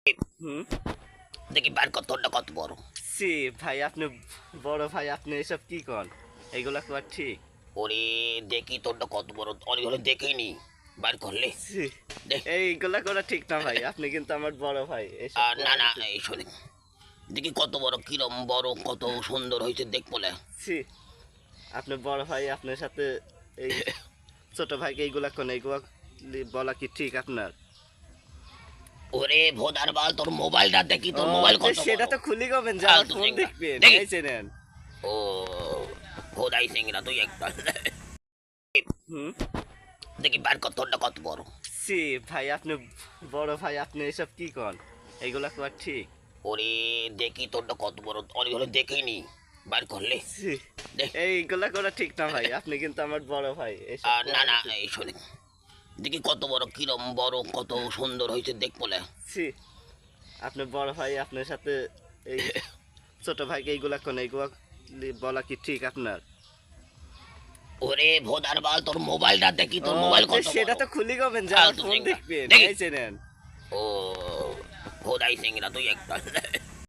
হুম। দেখি বার কর তোরটা কত বড়। সি ভাই আপনি বড় ভাই, আপনি এসব কি কন? এগুলা কি আর ঠিক? ওরে দেখি তোরটা কত বড়, অনেক হলে দেখেনি। বার করলে সি দেখ। এইগুলা করা ঠিক না ভাই, আপনি কিন্তু আমার বড় ভাই, এসব না করা না, ঠিক। এই শোনে, দেখি কত বড়, কিরম বড়, কত সুন্দর হয়েছে দেখ বলে। সি আপনি বড় ভাই, আপনার সাথে এই ছোট ভাইকে এইগুলা কোন এইগুলা বলা কি ঠিক আপনার? ওরে ভোদার বাল, তোর মোবাইলটা দেখি, ও তোর মোবাইল তো কত সেটা বড়। তো খুলি গবেন যে আমার ফালতু ফোন সিংড়া দেখবেন, দেখি। এই চেনেন। ও ভোদাই সিংরা তুই একটা। হুম। দেখি বার কর তোরটা কত বড়। সি ভাই আপনি বড় ভাই, আপনি এসব কি কন? এগুলা কি আর ঠিক? ওরে দেখি তোরটা কত বড়, অনেক হলে দেখেনি। বার করলে সি দেখ। এইগুলা করা ঠিক না ভাই, আপনি কিন্তু আমার বড় ভাই, এসব না করা না, ঠিক। এই শোনে, দেখি কত বড়, কিরম বড়, কত সুন্দর হয়েছে দেখ বলে। সি আপনি বড় ভাই, আপনার সাথে এই ছোট ভাইকে এইগুলা কোন এইগুলা বলা কি ঠিক আপনার? ওরে ভোদার বাল, তোর মোবাইলটা দেখি, ও তোর মোবাইল তো কত সেটা বড়। তো খুলি গবেন যে আমার ফালতু ফোন সিংড়া দেখবেন, দেখি। এই চেনেন। ও ভোদাই সিংরা তুই একটা।